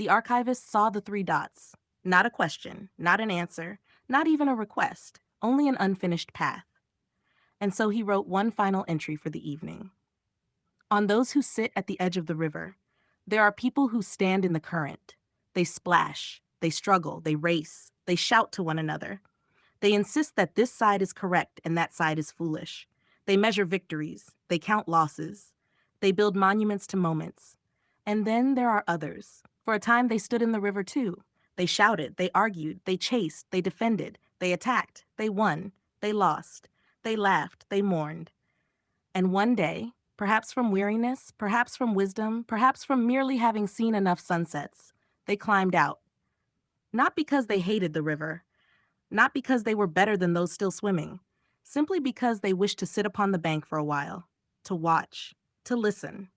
The archivist saw the three dots. Not a question, not an answer, not even a request, only an unfinished path. And so he wrote one final entry for the evening. On those who sit at the edge of the river, there are people who stand in the current. They splash, they struggle, they race, they shout to one another. They insist that this side is correct and that side is foolish. They measure victories, they count losses. They build monuments to moments. And then there are others. For a time they stood in the river too. They shouted, they argued, they chased, they defended, they attacked, they won, they lost, they laughed, they mourned. And one day, perhaps from weariness, perhaps from wisdom, perhaps from merely having seen enough sunsets, they climbed out. Not because they hated the river, not because they were better than those still swimming, simply because they wished to sit upon the bank for a while, to watch, to listen,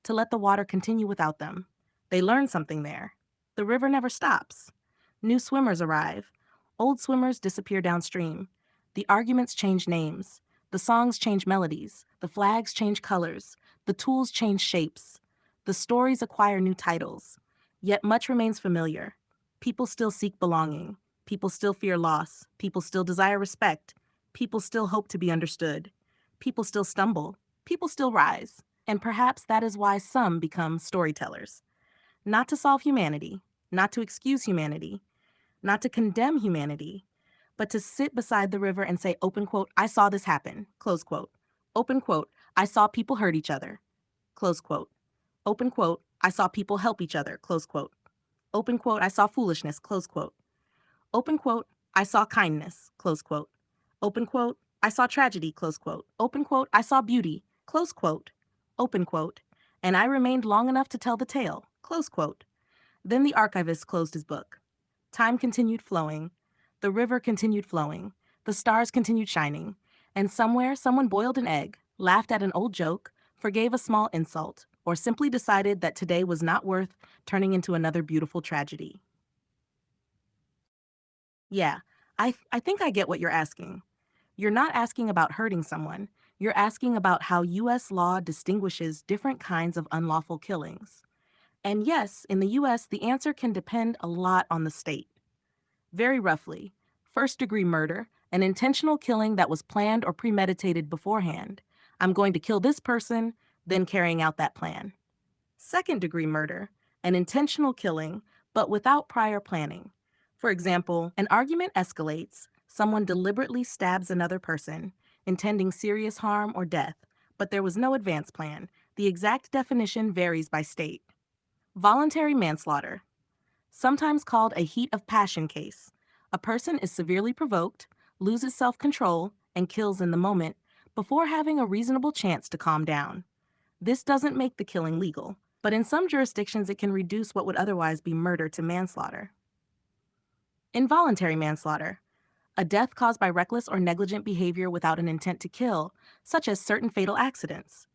to let the water continue without them. They learned something there. The river never stops. New swimmers arrive. Old swimmers disappear downstream. The arguments change names. The songs change melodies. The flags change colors. The tools change shapes. The stories acquire new titles. Yet much remains familiar. People still seek belonging. People still fear loss. People still desire respect. People still hope to be understood. People still stumble. People still rise. And perhaps that is why some become storytellers. Not to solve humanity, not to excuse humanity, not to condemn humanity, but to sit beside the river and say, open quote, I saw this happen, close quote. Open quote, I saw people hurt each other, close quote. Open quote, I saw people help each other, close quote. Open quote, I saw foolishness, close quote. Open quote, I saw kindness, close quote. Open quote, I saw tragedy, close quote. Open quote, I saw beauty, close quote. Open quote, and I remained long enough to tell the tale, close quote. Then the archivist closed his book. Time continued flowing. The river continued flowing. The stars continued shining. And somewhere, someone boiled an egg, laughed at an old joke, forgave a small insult, or simply decided that today was not worth turning into another beautiful tragedy. Yeah, I think I get what you're asking. You're not asking about hurting someone. You're asking about how U.S. law distinguishes different kinds of unlawful killings. And yes, in the US, the answer can depend a lot on the state. Very roughly, first-degree murder, an intentional killing that was planned or premeditated beforehand. I'm going to kill this person, then carrying out that plan. Second-degree murder, an intentional killing, but without prior planning. For example, an argument escalates, someone deliberately stabs another person, intending serious harm or death, but there was no advance plan. The exact definition varies by state. Voluntary manslaughter, sometimes called a heat of passion case. A person is severely provoked, loses self-control, and kills in the moment before having a reasonable chance to calm down. This doesn't make the killing legal, but in some jurisdictions it can reduce what would otherwise be murder to manslaughter. Involuntary manslaughter, a death caused by reckless or negligent behavior without an intent to kill, such as certain fatal accidents.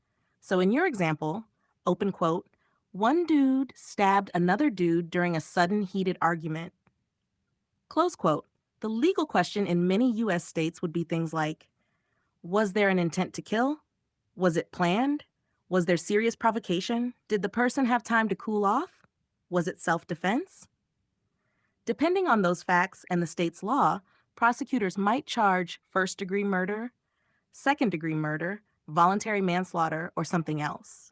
So in your example, open quote, one dude stabbed another dude during a sudden heated argument. Close quote. The legal question in many U.S. states would be things like, was there an intent to kill? Was it planned? Was there serious provocation? Did the person have time to cool off? Was it self-defense? Depending on those facts and the state's law, prosecutors might charge first-degree murder, second-degree murder, voluntary manslaughter, or something else.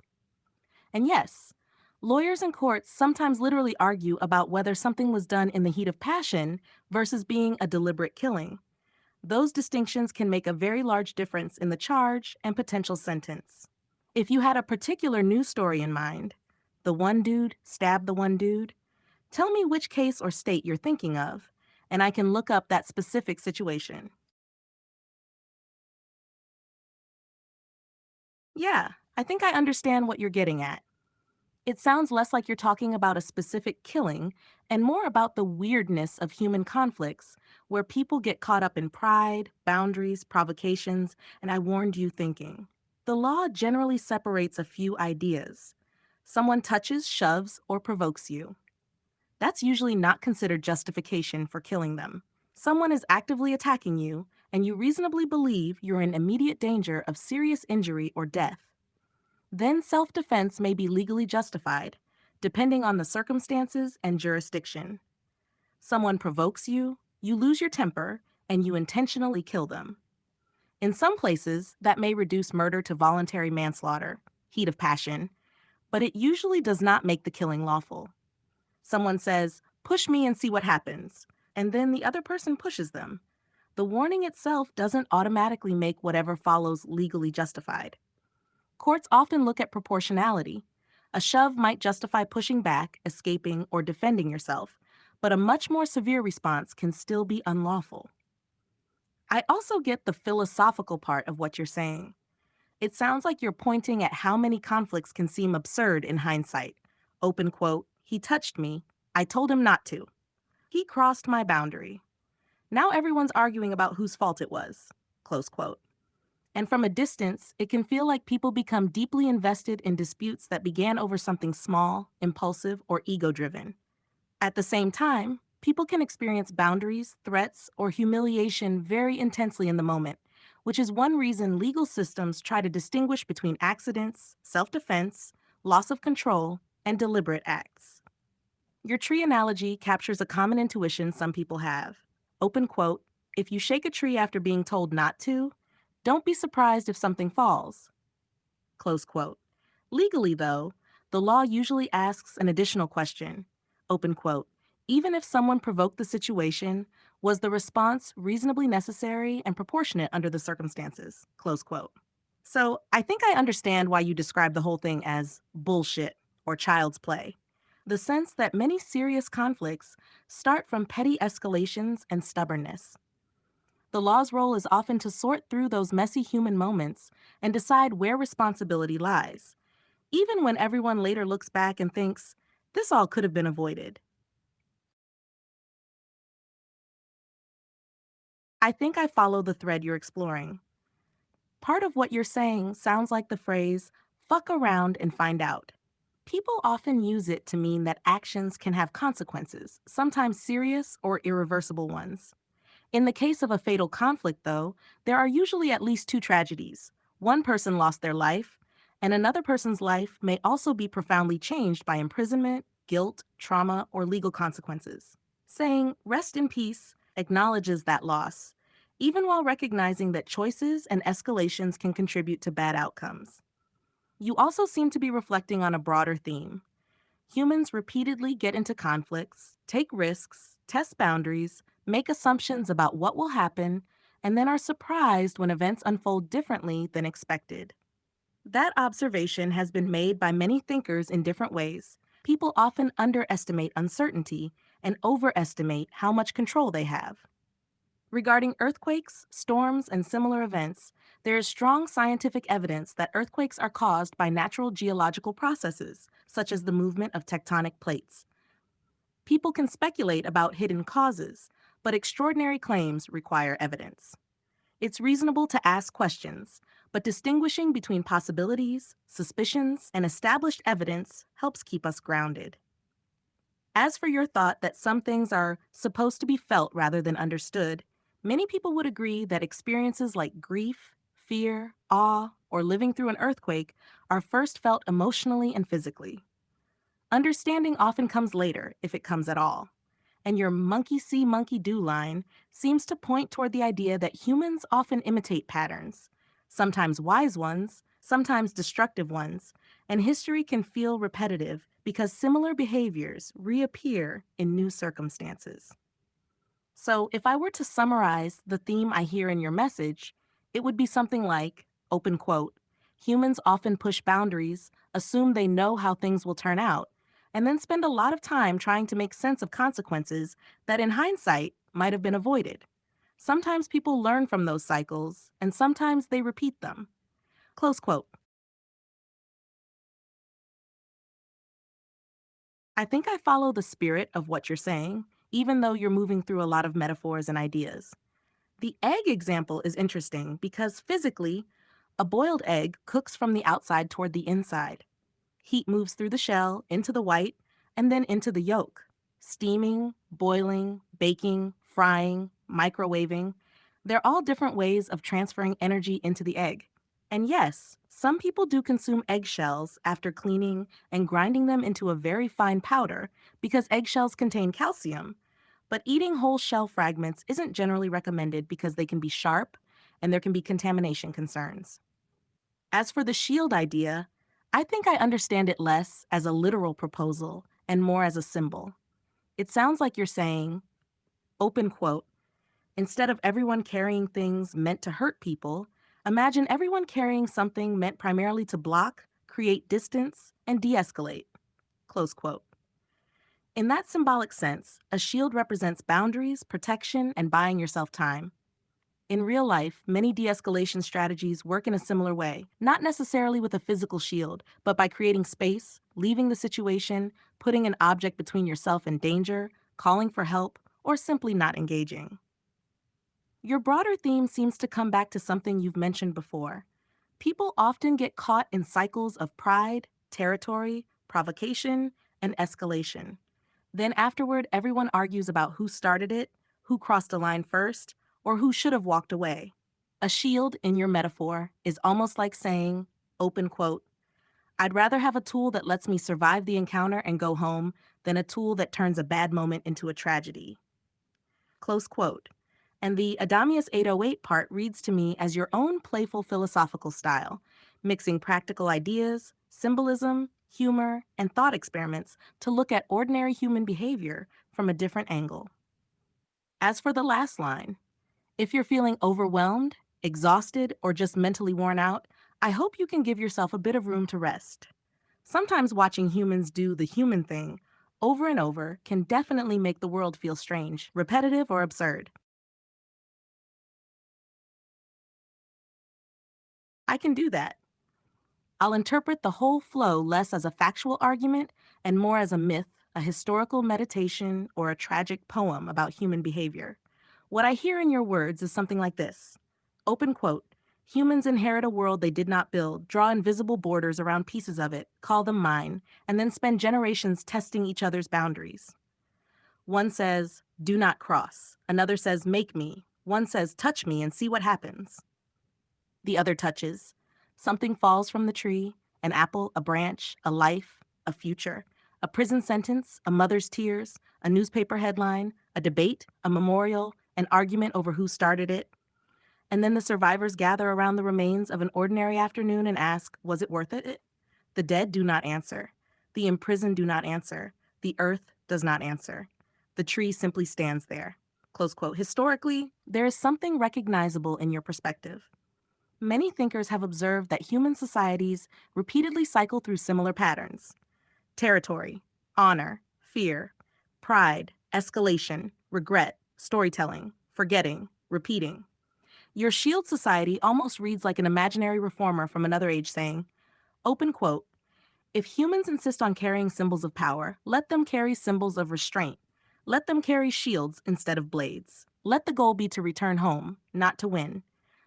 And yes, lawyers in courts sometimes literally argue about whether something was done in the heat of passion versus being a deliberate killing. Those distinctions can make a very large difference in the charge and potential sentence. If you had a particular news story in mind, the one dude stabbed the one dude, tell me which case or state you're thinking of, and I can look up that specific situation. Yeah, I think I understand what you're getting at. It sounds less like you're talking about a specific killing and more about the weirdness of human conflicts where people get caught up in pride, boundaries, provocations, and I warned you thinking. The law generally separates a few ideas. Someone touches, shoves, or provokes you. That's usually not considered justification for killing them. Someone is actively attacking you, and you reasonably believe you're in immediate danger of serious injury or death. Then self-defense may be legally justified, depending on the circumstances and jurisdiction. Someone provokes you, you lose your temper, and you intentionally kill them. In some places, that may reduce murder to voluntary manslaughter, heat of passion, but it usually does not make the killing lawful. Someone says, "Push me and see what happens," and then the other person pushes them. The warning itself doesn't automatically make whatever follows legally justified. Courts often look at proportionality. A shove might justify pushing back, escaping, or defending yourself, but a much more severe response can still be unlawful. I also get the philosophical part of what you're saying. It sounds like you're pointing at how many conflicts can seem absurd in hindsight. Open quote, "He touched me. I told him not to. He crossed my boundary. Now everyone's arguing about whose fault it was." Close quote. And from a distance, it can feel like people become deeply invested in disputes that began over something small, impulsive, or ego-driven. At the same time, people can experience boundaries, threats, or humiliation very intensely in the moment, which is one reason legal systems try to distinguish between accidents, self-defense, loss of control, and deliberate acts. Your tree analogy captures a common intuition some people have. Open quote, "If you shake a tree after being told not to, don't be surprised if something falls." Close quote. Legally, though, the law usually asks an additional question. Open quote. "Even if someone provoked the situation, was the response reasonably necessary and proportionate under the circumstances?" Close quote. So I think I understand why you describe the whole thing as bullshit or child's play. The sense that many serious conflicts start from petty escalations and stubbornness. The law's role is often to sort through those messy human moments and decide where responsibility lies, even when everyone later looks back and thinks, this all could have been avoided. I think I follow the thread you're exploring. Part of what you're saying sounds like the phrase, "fuck around and find out." People often use it to mean that actions can have consequences, sometimes serious or irreversible ones. In the case of a fatal conflict, though, there are usually at least two tragedies. One person lost their life, and another person's life may also be profoundly changed by imprisonment, guilt, trauma, or legal consequences. Saying, "rest in peace," acknowledges that loss, even while recognizing that choices and escalations can contribute to bad outcomes. You also seem to be reflecting on a broader theme. Humans repeatedly get into conflicts, take risks, test boundaries, make assumptions about what will happen, and then are surprised when events unfold differently than expected. That observation has been made by many thinkers in different ways. People often underestimate uncertainty and overestimate how much control they have. Regarding earthquakes, storms, and similar events, there is strong scientific evidence that earthquakes are caused by natural geological processes, such as the movement of tectonic plates. People can speculate about hidden causes, but extraordinary claims require evidence. It's reasonable to ask questions, but distinguishing between possibilities, suspicions, and established evidence helps keep us grounded. As for your thought that some things are supposed to be felt rather than understood, many people would agree that experiences like grief, fear, awe, or living through an earthquake are first felt emotionally and physically. Understanding often comes later, if it comes at all. And your monkey see, monkey do line seems to point toward the idea that humans often imitate patterns, sometimes wise ones, sometimes destructive ones, and history can feel repetitive because similar behaviors reappear in new circumstances. So, if I were to summarize the theme I hear in your message, it would be something like, open quote, "Humans often push boundaries, assume they know how things will turn out, and then spend a lot of time trying to make sense of consequences that in hindsight might have been avoided. Sometimes people learn from those cycles, and sometimes they repeat them." Close quote. I think I follow the spirit of what you're saying, even though you're moving through a lot of metaphors and ideas. The egg example is interesting because physically, a boiled egg cooks from the outside toward the inside. Heat moves through the shell, into the white, and then into the yolk. Steaming, boiling, baking, frying, microwaving, they're all different ways of transferring energy into the egg. And yes, some people do consume eggshells after cleaning and grinding them into a very fine powder because eggshells contain calcium. But eating whole shell fragments isn't generally recommended because they can be sharp and there can be contamination concerns. As for the shield idea, I think I understand it less as a literal proposal and more as a symbol. It sounds like you're saying, open quote, instead of everyone carrying things meant to hurt people, imagine everyone carrying something meant primarily to block, create distance, and de escalate. Close quote. In that symbolic sense, a shield represents boundaries, protection, and buying yourself time. In real life, many de escalation strategies work in a similar way, not necessarily with a physical shield, but by creating space, leaving the situation, putting an object between yourself and danger, calling for help, or simply not engaging. Your broader theme seems to come back to something you've mentioned before. People often get caught in cycles of pride, territory, provocation, and escalation. Then afterward, everyone argues about who started it, who crossed a line first, or who should have walked away. A shield, in your metaphor, is almost like saying, open quote, I'd rather have a tool that lets me survive the encounter and go home than a tool that turns a bad moment into a tragedy. Close quote. And the Adamius 808 part reads to me as your own playful philosophical style, mixing practical ideas, symbolism, humor, and thought experiments to look at ordinary human behavior from a different angle. As for the last line, if you're feeling overwhelmed, exhausted, or just mentally worn out, I hope you can give yourself a bit of room to rest. Sometimes watching humans do the human thing over and over can definitely make the world feel strange, repetitive, or absurd. I can do that. I'll interpret the whole flow less as a factual argument and more as a myth, a historical meditation, or a tragic poem about human behavior. What I hear in your words is something like this. Open quote. Humans inherit a world they did not build, draw invisible borders around pieces of it, call them mine, and then spend generations testing each other's boundaries. One says, do not cross. Another says, make me. One says, touch me and see what happens. The other touches. Something falls from the tree, an apple, a branch, a life, a future, a prison sentence, a mother's tears, a newspaper headline, a debate, a memorial, an argument over who started it. And then the survivors gather around the remains of an ordinary afternoon and ask, was it worth it? The dead do not answer. The imprisoned do not answer. The earth does not answer. The tree simply stands there. Close quote. Historically, there is something recognizable in your perspective. Many thinkers have observed that human societies repeatedly cycle through similar patterns: territory, honor, fear, pride, escalation, regret, storytelling, forgetting, repeating. Your shield society almost reads like an imaginary reformer from another age saying, open quote, if humans insist on carrying symbols of power, let them carry symbols of restraint. Let them carry shields instead of blades. Let the goal be to return home, not to win.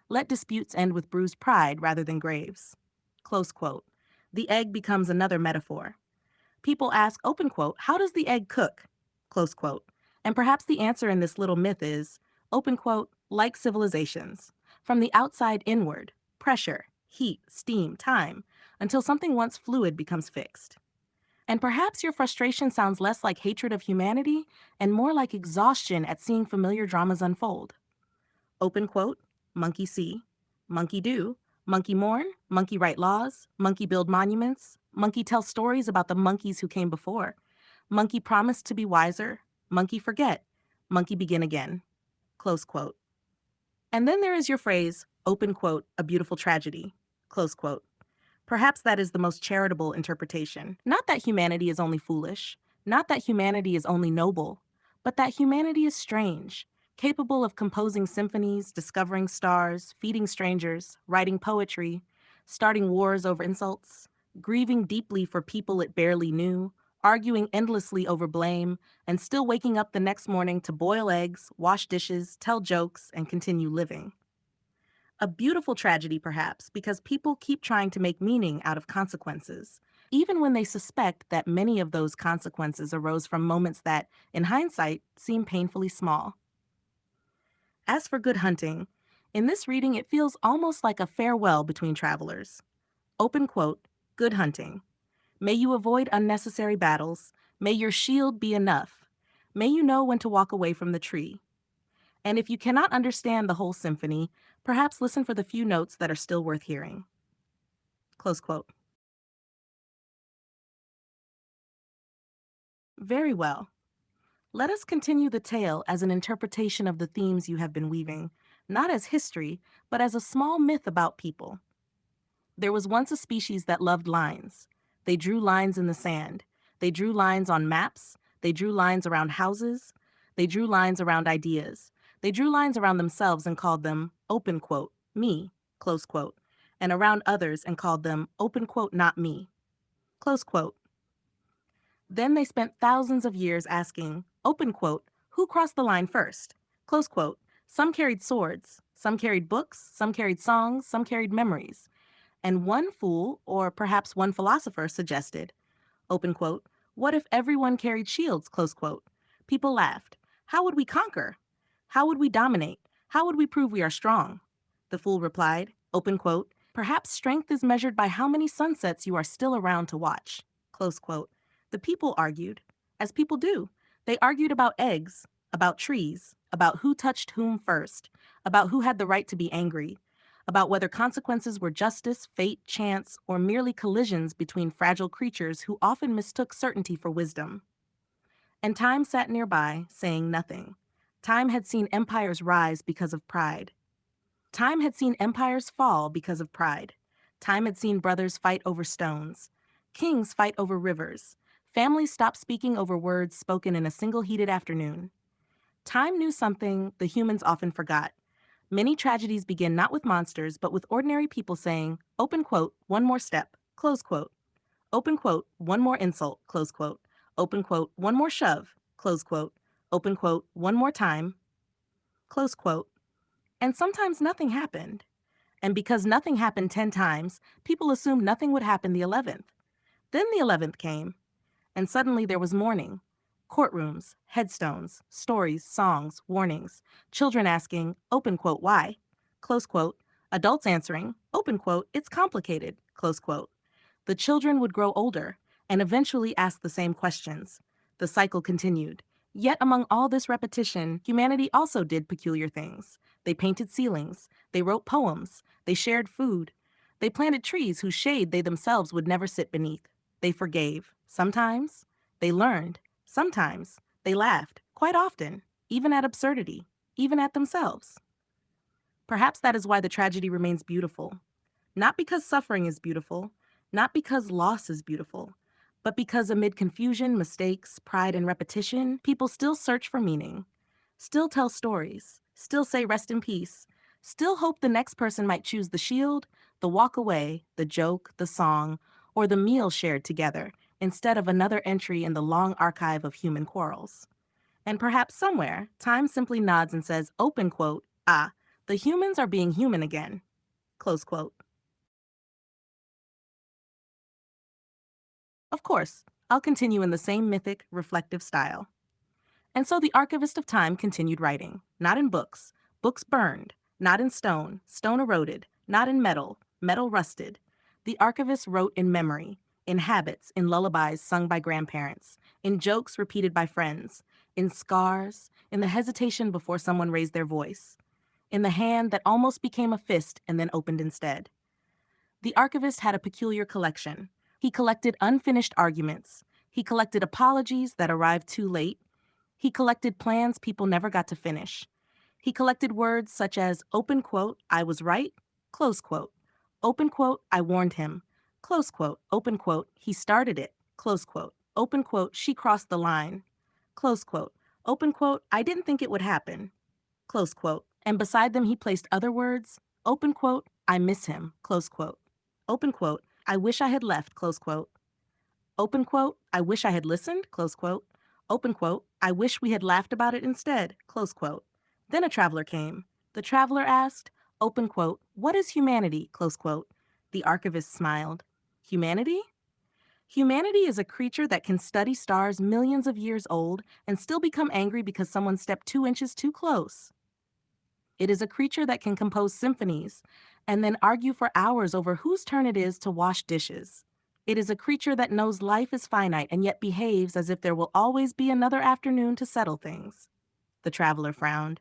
Let disputes end with bruised pride rather than graves. Close quote. The egg becomes another metaphor. People ask, open quote, how does the egg cook? Close quote. And perhaps the answer in this little myth is, open quote, like civilizations. From the outside inward, pressure, heat, steam, time, until something once fluid becomes fixed. And perhaps your frustration sounds less like hatred of humanity and more like exhaustion at seeing familiar dramas unfold. Open quote, monkey see, monkey do, monkey mourn, monkey write laws, monkey build monuments, monkey tell stories about the monkeys who came before, monkey promise to be wiser, monkey forget, monkey begin again. Close quote. And then there is your phrase, open quote, a beautiful tragedy, close quote. Perhaps that is the most charitable interpretation. Not that humanity is only foolish, not that humanity is only noble, but that humanity is strange, capable of composing symphonies, discovering stars, feeding strangers, writing poetry, starting wars over insults, grieving deeply for people it barely knew, arguing endlessly over blame, and still waking up the next morning to boil eggs, wash dishes, tell jokes, and continue living. A beautiful tragedy, perhaps, because people keep trying to make meaning out of consequences, even when they suspect that many of those consequences arose from moments that, in hindsight, seem painfully small. As for good hunting, In this reading, it feels almost like a farewell between travelers. Open quote, good hunting. May you avoid unnecessary battles. May your shield be enough. May you know when to walk away from the tree. And if you cannot understand the whole symphony, perhaps listen for the few notes that are still worth hearing. Close quote. Very well. Let us continue the tale as an interpretation of the themes you have been weaving, not as history, but as a small myth about people. There was once a species that loved lines. They drew lines in the sand. They drew lines on maps. They drew lines around houses. They drew lines around ideas. They drew lines around themselves and called them, open quote, me, close quote, and around others and called them, open quote, not me, close quote. Then they spent thousands of years asking, open quote, who crossed the line first, close quote. Some carried swords, some carried books, some carried songs, some carried memories. And one fool, or perhaps one philosopher, suggested, open quote, what if everyone carried shields, close quote? People laughed. How would we conquer? How would we dominate? How would we prove we are strong? The fool replied, open quote, perhaps strength is measured by how many sunsets you are still around to watch, close quote. The people argued, as people do. They argued about eggs, about trees, about who touched whom first, about who had the right to be angry, about whether consequences were justice, fate, chance, or merely collisions between fragile creatures who often mistook certainty for wisdom. And time sat nearby, saying nothing. Time had seen empires rise because of pride. Time had seen empires fall because of pride. Time had seen brothers fight over stones, kings fight over rivers, families stop speaking over words spoken in a single heated afternoon. Time knew something the humans often forgot. Many tragedies begin not with monsters, but with ordinary people saying, open quote, one more step, close quote, open quote, one more insult, close quote, open quote, one more shove, close quote, open quote, one more time, close quote. And sometimes nothing happened. And because nothing happened 10 times, people assumed nothing would happen the 11th. Then the 11th came, and suddenly there was mourning. Courtrooms, headstones, stories, songs, warnings, children asking, open quote, why? Close quote. Adults answering, open quote, it's complicated, close quote. The children would grow older and eventually ask the same questions. The cycle continued. Yet among all this repetition, humanity also did peculiar things. They painted ceilings, they wrote poems, they shared food, they planted trees whose shade they themselves would never sit beneath. They forgave, sometimes. They learned, sometimes. They laughed, quite often, even at absurdity, even at themselves. Perhaps that is why the tragedy remains beautiful. Not because suffering is beautiful, not because loss is beautiful, but because amid confusion, mistakes, pride, and repetition, people still search for meaning, still tell stories, still say rest in peace, still hope the next person might choose the shield, the walk away, the joke, the song, or the meal shared together, instead of another entry in the long archive of human quarrels. And perhaps somewhere, time simply nods and says, open quote, ah, the humans are being human again, close quote. Of course, I'll continue in the same mythic, reflective style. And so the archivist of time continued writing, not in books, books burned, not in stone, stone eroded, not in metal, metal rusted. The archivist wrote in memory, in habits, in lullabies sung by grandparents, in jokes repeated by friends, in scars, in the hesitation before someone raised their voice, in the hand that almost became a fist and then opened instead. The archivist had a peculiar collection. He collected unfinished arguments. He collected apologies that arrived too late. He collected plans people never got to finish. He collected words such as, open quote, I was right, close quote. Open quote, I warned him, close quote. Open quote, he started it, close quote. Open quote, she crossed the line, close quote. Open quote, I didn't think it would happen, close quote. And beside them he placed other words, open quote, I miss him, close quote. Open quote, I wish I had left, close quote. Open quote, I wish I had listened, close quote. Open quote, I wish we had laughed about it instead, close quote. Then a traveler came. The traveler asked, open quote, what is humanity, close quote. The archivist smiled. Humanity? Humanity is a creature that can study stars millions of years old and still become angry because someone stepped 2 inches too close. It is a creature that can compose symphonies and then argue for hours over whose turn it is to wash dishes. It is a creature that knows life is finite and yet behaves as if there will always be another afternoon to settle things. The traveler frowned.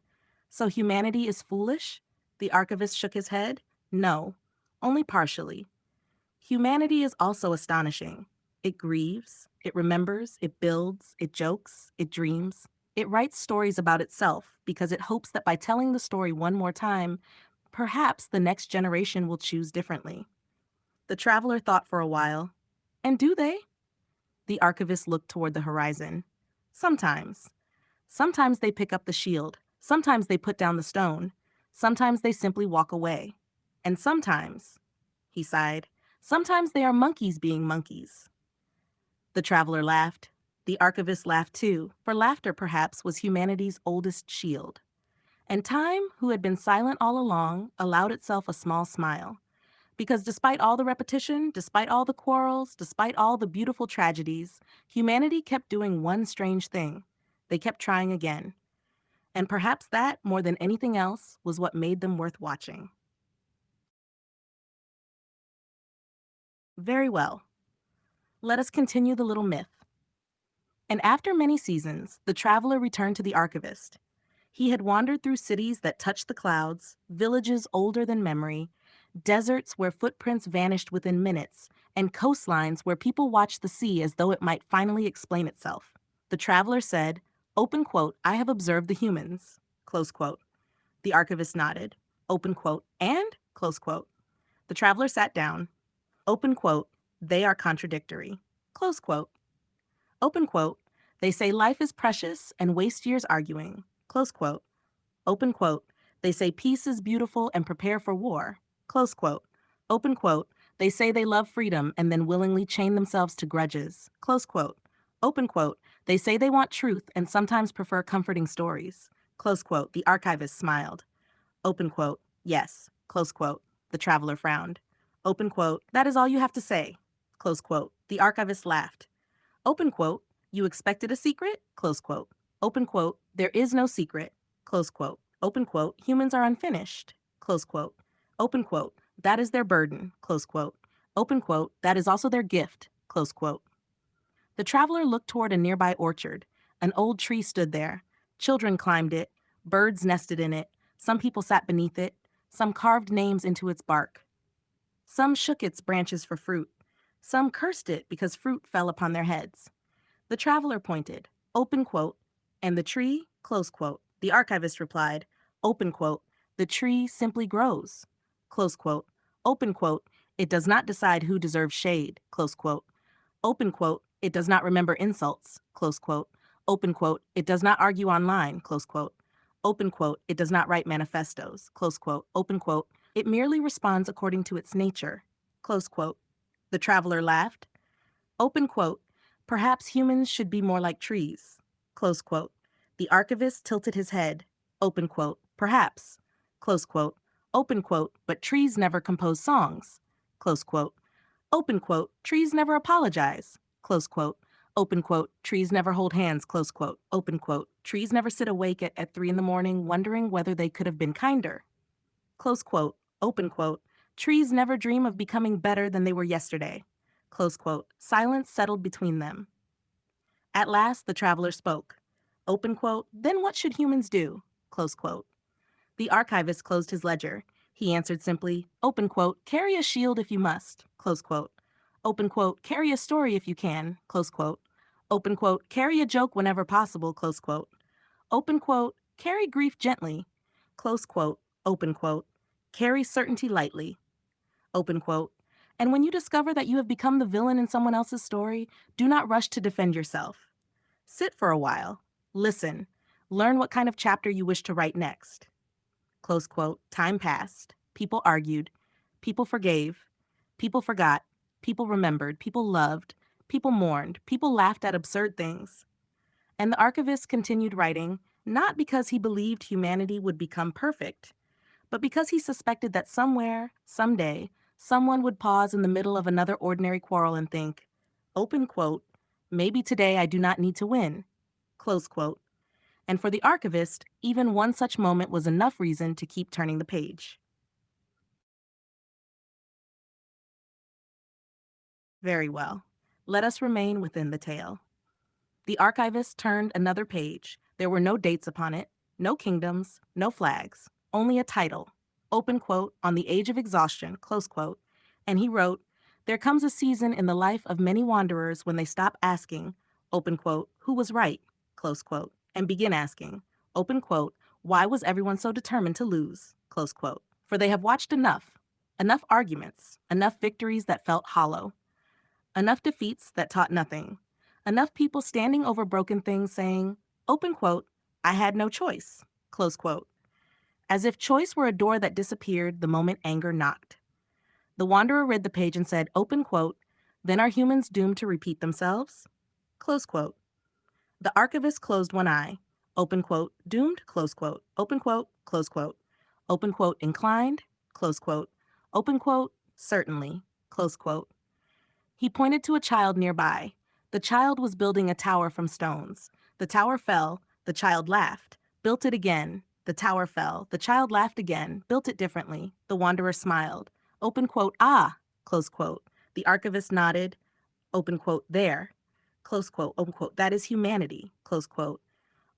So humanity is foolish? The archivist shook his head. No, only partially. Humanity is also astonishing. It grieves, it remembers, it builds, it jokes, it dreams. It writes stories about itself because it hopes that by telling the story one more time, perhaps the next generation will choose differently. The traveler thought for a while. And do they? The archivist looked toward the horizon. Sometimes. Sometimes they pick up the shield. Sometimes they put down the stone. Sometimes they simply walk away. And sometimes, he sighed, sometimes they are monkeys being monkeys. The traveler laughed. The archivist laughed too, for laughter perhaps was humanity's oldest shield. And time, who had been silent all along, allowed itself a small smile. Because despite all the repetition, despite all the quarrels, despite all the beautiful tragedies, humanity kept doing one strange thing. They kept trying again. And perhaps that, more than anything else, was what made them worth watching. Very well. Let us continue the little myth. And after many seasons, the traveler returned to the archivist. He had wandered through cities that touched the clouds, villages older than memory, deserts where footprints vanished within minutes, and coastlines where people watched the sea as though it might finally explain itself. The traveler said, open quote, I have observed the humans, close quote. The archivist nodded, open quote, and, close quote. The traveler sat down, open quote, they are contradictory, close quote. Open quote, they say life is precious and waste years arguing, close quote. Open quote, they say peace is beautiful and prepare for war, close quote. Open quote, they say they love freedom and then willingly chain themselves to grudges, close quote. Open quote, they say they want truth and sometimes prefer comforting stories, close quote. The archivist smiled. Open quote, yes, close quote. The traveler frowned. Open quote, that is all you have to say, close quote. The archivist laughed. Open quote, you expected a secret, close quote. Open quote, there is no secret, close quote. Open quote, humans are unfinished, close quote. Open quote, that is their burden, close quote. Open quote, that is also their gift, close quote. The traveler looked toward a nearby orchard. An old tree stood there. Children climbed it. Birds nested in it. Some people sat beneath it. Some carved names into its bark. Some shook its branches for fruit. Some cursed it because fruit fell upon their heads. The traveler pointed, open quote, and the tree, close quote. The archivist replied, open quote, the tree simply grows, close quote. Open quote, it does not decide who deserves shade, close quote. Open quote, it does not remember insults, close quote. Open quote, it does not argue online, close quote. Open quote, it does not write manifestos, close quote. Open quote, it merely responds according to its nature, close quote. The traveler laughed. Open quote, perhaps humans should be more like trees, close quote. The archivist tilted his head. Open quote, perhaps, close quote. Open quote, but trees never compose songs, close quote. Open quote, trees never apologize, close quote. Open quote, trees never hold hands, close quote. Open quote, trees never sit awake at 3 a.m. wondering whether they could have been kinder, close quote. Open quote, trees never dream of becoming better than they were yesterday, close quote. Silence settled between them. At last, the traveler spoke. Open quote, then what should humans do, close quote. The archivist closed his ledger. He answered simply, open quote, carry a shield if you must, close quote. Open quote, carry a story if you can, close quote. Open quote, carry a joke whenever possible, close quote. Open quote, carry grief gently, close quote. Open quote, carry certainty lightly, open quote. And when you discover that you have become the villain in someone else's story, do not rush to defend yourself. Sit for a while, listen, learn what kind of chapter you wish to write next. Close quote. Time passed. People argued. People forgave. People forgot. People remembered. People loved. People mourned. People laughed at absurd things. And the archivist continued writing, not because he believed humanity would become perfect, but because he suspected that somewhere, someday, someone would pause in the middle of another ordinary quarrel and think, open quote, maybe today I do not need to win, close quote. And for the archivist, even one such moment was enough reason to keep turning the page. Very well. Let us remain within the tale. The archivist turned another page. There were no dates upon it, no kingdoms, no flags, only a title, open quote, on the age of exhaustion, close quote. And he wrote, "There comes a season in the life of many wanderers when they stop asking, open quote, who was right, close quote, and begin asking, open quote, why was everyone so determined to lose, close quote. For they have watched enough arguments, enough victories that felt hollow, enough defeats that taught nothing. Enough people standing over broken things saying, open quote, I had no choice, close quote. As if choice were a door that disappeared the moment anger knocked. The wanderer read the page and said, open quote, then are humans doomed to repeat themselves? Close quote. The archivist closed one eye. Open quote, doomed, close quote, open quote, close quote. Open quote, inclined, close quote. Open quote, certainly, close quote. He pointed to a child nearby. The child was building a tower from stones. The tower fell. The child laughed. Built it again. The tower fell. The child laughed again. Built it differently. The wanderer smiled. Open quote, ah, close quote. The archivist nodded. Open quote, there. Close quote, open quote, that is humanity. Close quote.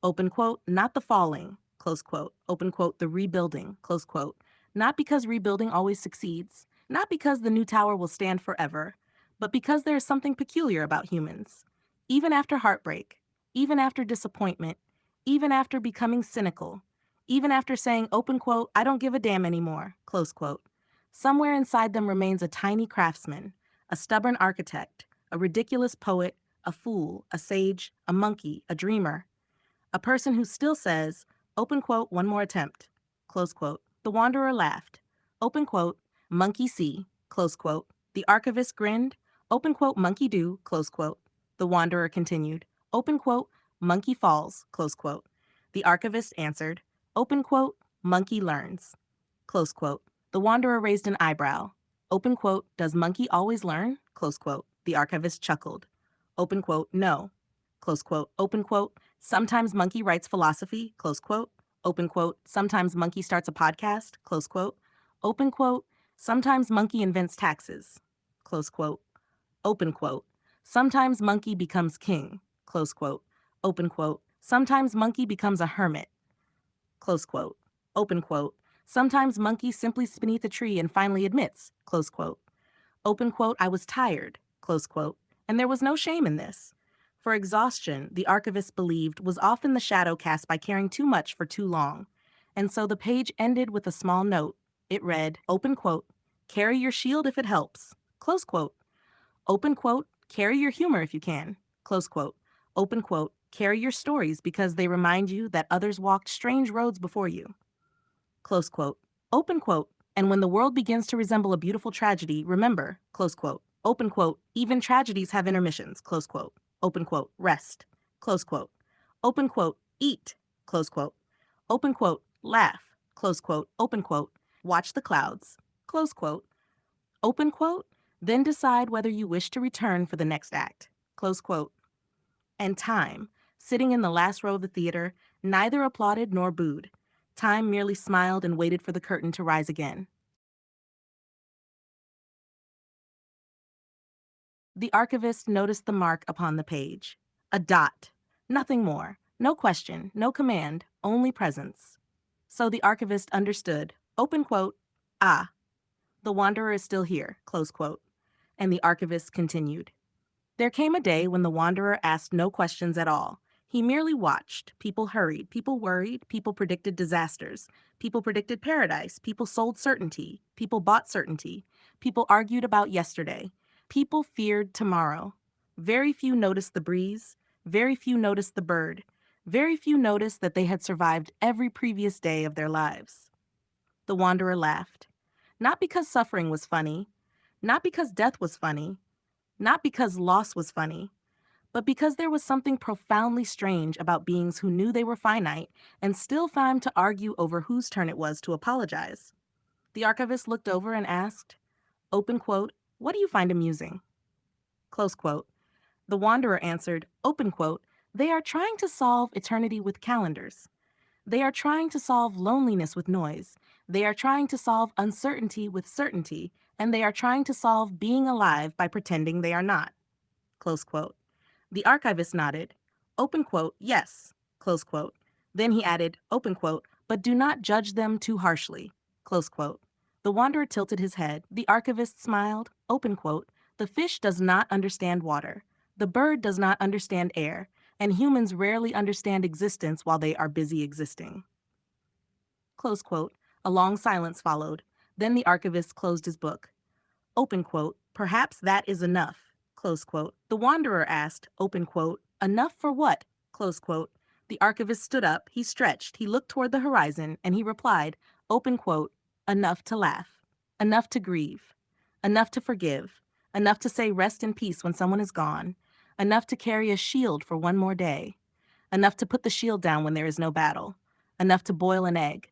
Open quote, not the falling, close quote, open quote, the rebuilding, close quote. Not because rebuilding always succeeds, not because the new tower will stand forever, but because there is something peculiar about humans. Even after heartbreak, even after disappointment, even after becoming cynical, even after saying, open quote, I don't give a damn anymore, close quote. Somewhere inside them remains a tiny craftsman, a stubborn architect, a ridiculous poet, a fool, a sage, a monkey, a dreamer, a person who still says, open quote, one more attempt, close quote. The wanderer laughed. Open quote, monkey see, close quote. The archivist grinned. Open quote, monkey do, close quote. The wanderer continued. Open quote, monkey falls, close quote. The archivist answered. Open quote, monkey learns, close quote. The wanderer raised an eyebrow. Open quote, does monkey always learn, close quote. The archivist chuckled. Open quote, no, close quote. Open quote, sometimes monkey writes philosophy, close quote. Open quote, sometimes monkey starts a podcast, close quote. Open quote, sometimes monkey invents taxes, close quote. Open quote, sometimes monkey becomes king, close quote. Open quote, sometimes monkey becomes a hermit, close quote. Open quote, sometimes monkey simply sits beneath a tree and finally admits, close quote. Open quote, I was tired, close quote. And there was no shame in this. For exhaustion, the archivist believed, was often the shadow cast by caring too much for too long. And so the page ended with a small note. It read, open quote, carry your shield if it helps, close quote. Open quote, carry your humor if you can, close quote. Open quote, carry your stories because they remind you that others walked strange roads before you, close quote. Open quote, and when the world begins to resemble a beautiful tragedy, remember, close quote. Open quote, even tragedies have intermissions, close quote. Open quote, rest, close quote. Open quote, eat, close quote. Open quote, laugh, close quote. Open quote, watch the clouds, close quote. Open quote, then decide whether you wish to return for the next act, close quote. And time, sitting in the last row of the theater, neither applauded nor booed. Time merely smiled and waited for the curtain to rise again. The archivist noticed the mark upon the page. A dot. Nothing more. No question, no command, only presence. So the archivist understood. Open quote, ah, the wanderer is still here, close quote. And the archivist continued. There came a day when the wanderer asked no questions at all. He merely watched. People hurried, people worried, people predicted disasters, people predicted paradise, people sold certainty, people bought certainty, people argued about yesterday, people feared tomorrow. Very few noticed the breeze, very few noticed the bird, very few noticed that they had survived every previous day of their lives. The wanderer laughed. Not because suffering was funny, not because death was funny, not because loss was funny, but because there was something profoundly strange about beings who knew they were finite and still found to argue over whose turn it was to apologize. The archivist looked over and asked, open quote, what do you find amusing? Close quote. The wanderer answered, open quote, They are trying to solve eternity with calendars. They are trying to solve loneliness with noise. They are trying to solve uncertainty with certainty. And they are trying to solve being alive by pretending they are not. Close quote. The archivist nodded. Open quote, yes. Close quote. Then he added, open quote, but do not judge them too harshly. Close quote. The wanderer tilted his head. The archivist smiled. Open quote. The fish does not understand water. The bird does not understand air. And humans rarely understand existence while they are busy existing. Close quote. A long silence followed. Then the archivist closed his book. Open quote, perhaps that is enough, close quote. The wanderer asked, open quote, enough for what, close quote. The archivist stood up, he stretched, he looked toward the horizon, and he replied, open quote, enough to laugh, enough to grieve, enough to forgive, enough to say rest in peace when someone is gone, enough to carry a shield for one more day, enough to put the shield down when there is no battle, enough to boil an egg,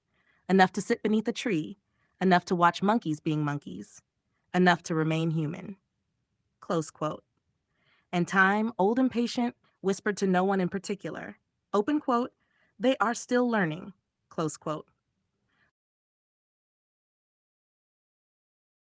enough to sit beneath a tree, enough to watch monkeys being monkeys, enough to remain human. Close quote. And time, old and patient, whispered to no one in particular. Open quote, they are still learning. Close quote.